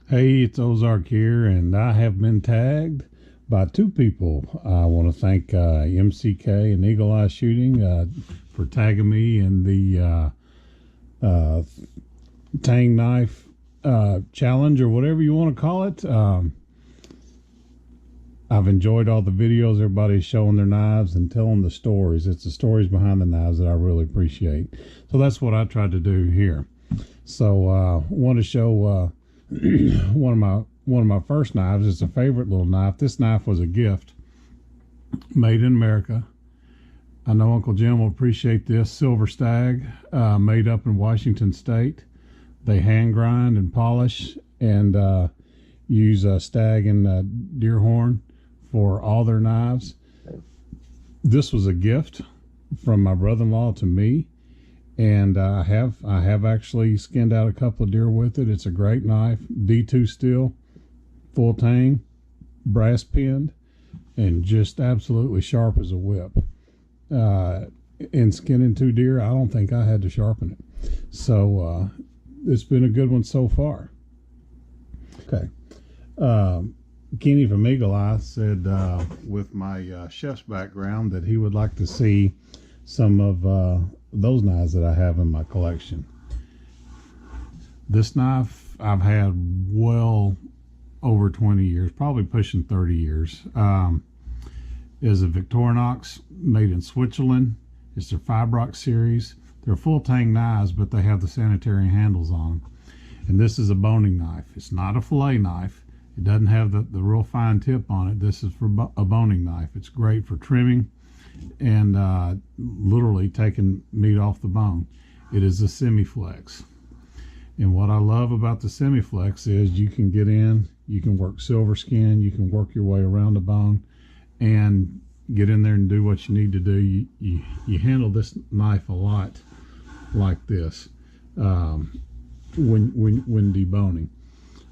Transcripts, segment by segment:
Hey, it's Ozark here, and I have been tagged by two people. I want to thank MCK and Eagle Eye Shooting for tagging me in the Tang knife challenge, or whatever you want to call it. I've enjoyed all the videos. Everybody's showing their knives and telling the stories. It's the stories behind the knives that I really appreciate. So that's what I tried to do here. So I want to show one of my first knives. It's a favorite little knife. This knife was a gift made in America. I know Uncle Jim will appreciate this. Silver Stag, made up in Washington State. They hand grind and polish and use stag and deer horn for all their knives. This was a gift from my brother-in-law to me, and I have actually skinned out a couple of deer with it. It's a great knife, D2 steel, full tang, brass pinned, and just absolutely sharp as a whip. In skinning two deer, I don't think I had to sharpen it. So it's been a good one so far. Okay. Kenny from Eagle Eye said with my chef's background that he would like to see some of those knives that I have in my collection. This knife I've had well over 20 years, probably pushing 30 years. Is a Victorinox made in Switzerland. It's their Fibrox series. They're full tang knives, but they have the sanitary handles on them. And this is a boning knife. It's not a fillet knife. It doesn't have the real fine tip on it. This is for a boning knife. It's great for trimming and literally taking meat off the bone. It is a semi-flex. And what I love about the semi-flex is you can get in, you can work silver skin, you can work your way around the bone and get in there and do what you need to do. You handle this knife a lot like this when deboning.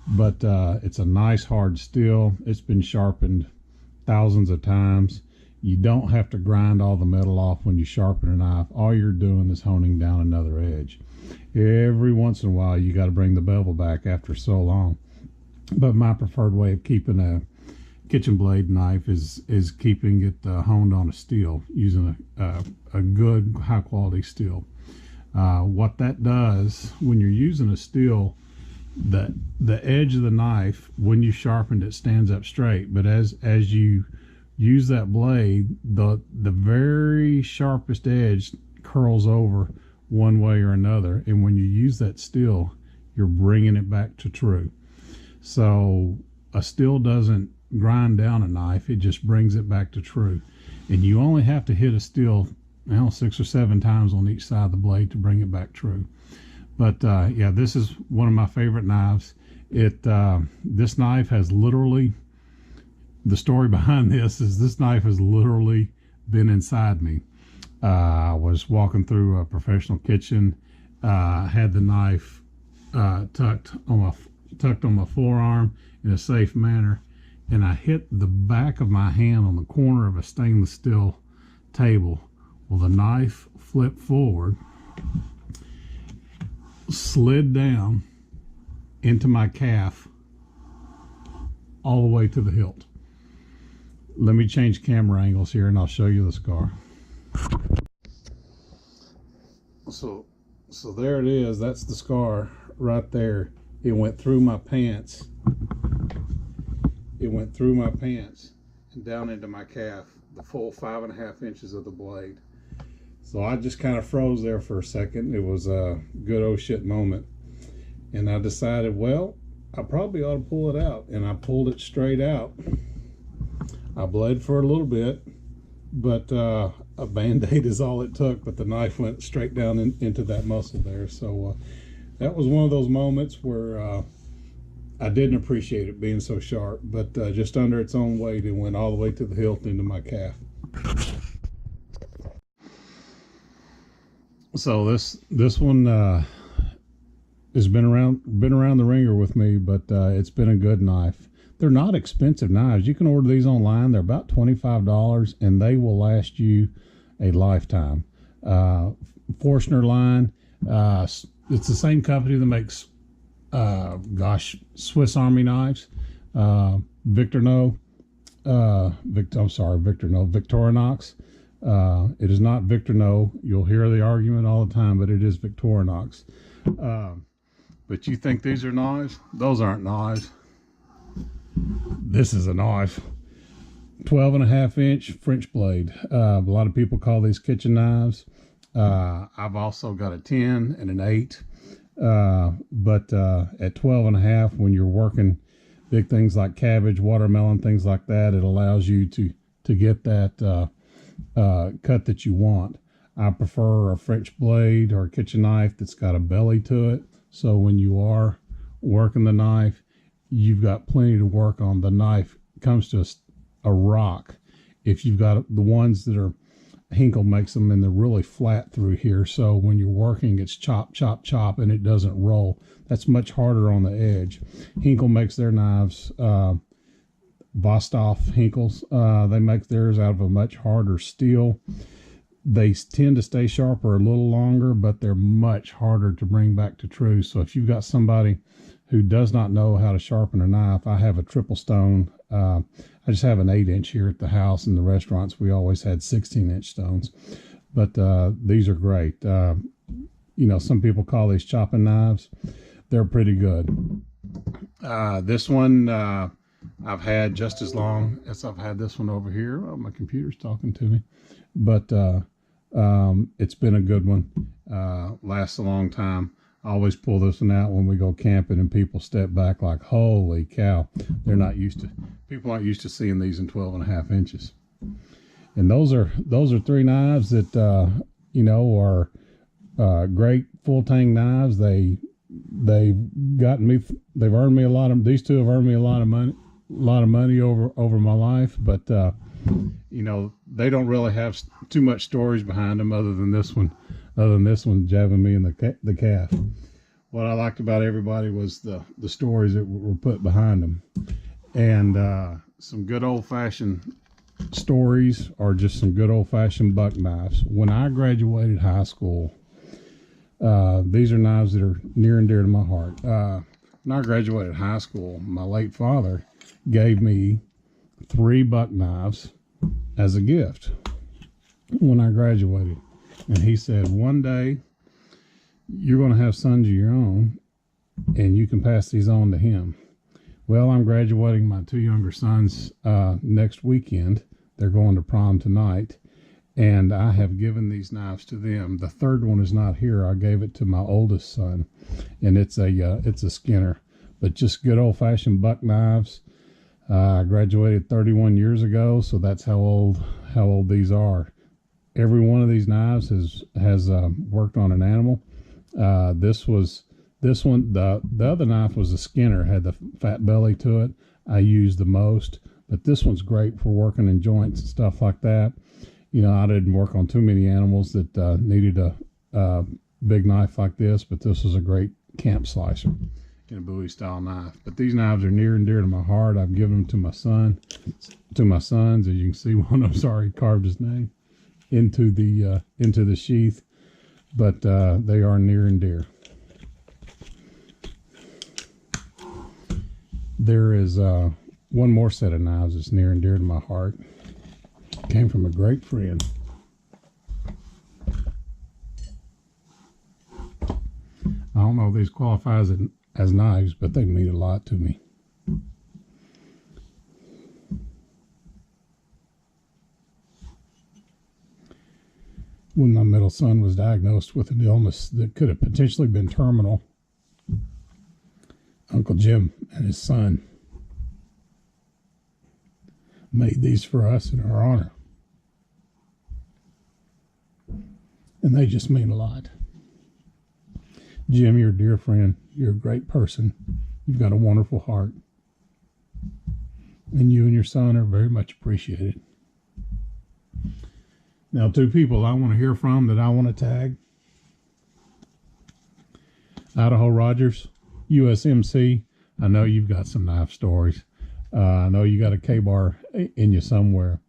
But it's a nice hard steel. It's been sharpened thousands of times. You don't have to grind all the metal off when you sharpen a knife. All you're doing is honing down another edge. Every once in a while you got to bring the bevel back after so long. But my preferred way of keeping a kitchen blade knife is keeping it honed on a steel, using a good high quality steel. What that does when you're using a steel, the edge of the knife, when you sharpened it, stands up straight, but as you use that blade, the very sharpest edge curls over one way or another, and when you use that steel, you're bringing it back to true. So a steel doesn't grind down a knife, it just brings it back to true. And you only have to hit a steel 6 or 7 times on each side of the blade to bring it back true. But yeah, this is one of my favorite knives. This knife has literally, the story behind this knife has literally been inside me. I was walking through a professional kitchen, had the knife tucked on my forearm in a safe manner, and I hit the back of my hand on the corner of a stainless steel table. Well, the knife flipped forward, slid down into my calf all the way to the hilt. Let me change camera angles here and I'll show you the scar. So there it is. That's the scar right there. It went through my pants. It went through my pants and down into my calf, the full 5.5 inches of the blade. So I just kind of froze there for a second. It was a good oh shit moment. And I decided, well, I probably ought to pull it out. And I pulled it straight out. I bled for a little bit, but a Band-Aid is all it took. But the knife went straight down into that muscle there. So that was one of those moments where I didn't appreciate it being so sharp. But just under its own weight, it went all the way to the hilt into my calf. So this one has been around the ringer with me, but it's been a good knife. They're not expensive knives. You can order these online. They're about $25, and they will last you a lifetime. Forstner line. It's the same company that makes gosh, Swiss Army knives, Victorinox. Victorinox. It is not Victorinox. You'll hear the argument all the time, but it is Victorinox. But you think these are knives? Those aren't knives. This is a knife. 12.5-inch French blade. A lot of people call these kitchen knives. I've also got a 10 and an 8. But at 12.5, when you're working big things like cabbage, watermelon, things like that, it allows you to get that cut that you want. I prefer a French blade or a kitchen knife that's got a belly to it. So when you are working the knife, you've got plenty to work on. The knife comes to a rock. If you've got the ones that are, Hinkle makes them and they're really flat through here. So when you're working, it's chop, chop, chop, and it doesn't roll. That's much harder on the edge. Hinkle makes their knives, Vostok Hinkles, they make theirs out of a much harder steel. They tend to stay sharper a little longer, but they're much harder to bring back to true. So if you've got somebody who does not know how to sharpen a knife, I have a triple stone. I just have an 8-inch here at the house. In the restaurants, we always had 16-inch stones. But these are great. Some people call these chopping knives. They're pretty good. This one I've had just as long as I've had this one over here. Oh, my computer's talking to me. But it's been a good one. Lasts a long time. I always pull this one out when we go camping and people step back like, holy cow. People aren't used to seeing these in 12.5 inches. And those are 3 knives that, are great full Tang knives. They've earned me a lot of, these two have earned me a lot of money over my life, but they don't really have too much stories behind them other than this one jabbing me in the calf. What I liked about everybody was the stories that were put behind them, and some good old-fashioned stories, or just some good old-fashioned buck knives. When I graduated high school, these are knives that are near and dear to my heart. When I graduated high school, my late father gave me 3 buck knives as a gift when I graduated. And he said, one day you're going to have sons of your own and you can pass these on to him. Well, I'm graduating my 2 younger sons next weekend. They're going to prom tonight. And I have given these knives to them. The third one is not here. I gave it to my oldest son, and it's a Skinner, but just good old-fashioned buck knives. I graduated 31 years ago, so that's how old these are. Every one of these knives has worked on an animal. The other knife was a Skinner, had the fat belly to it. I used the most, but this one's great for working in joints and stuff like that. I didn't work on too many animals that needed a big knife like this, but this was a great camp slicer in a Bowie style knife. But these knives are near and dear to my heart. I've given them to my sons. As you can see, one of them's already carved his name into the sheath, but they are near and dear. There is one more set of knives that's near and dear to my heart. Came from a great friend. I don't know if these qualify as knives, but they mean a lot to me. When my middle son was diagnosed with an illness that could have potentially been terminal, Uncle Jim and his son made these for us in our honor. And they just mean a lot. Jim, you're a dear friend. You're a great person. You've got a wonderful heart. And you and your son are very much appreciated. Now, 2 people I want to hear from that I want to tag. IdahoRodgers USMC. I know you've got some knife stories. I know you got a K-bar in you somewhere.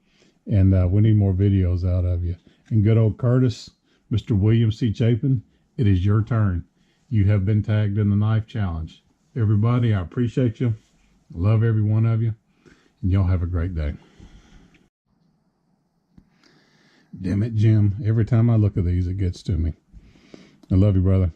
And we need more videos out of you. And good old Curtis, Mr. William C. Chapin, it is your turn. You have been tagged in the knife challenge. Everybody, I appreciate you. I love every one of you. And y'all have a great day. Damn it, Jim. Every time I look at these, it gets to me. I love you, brother.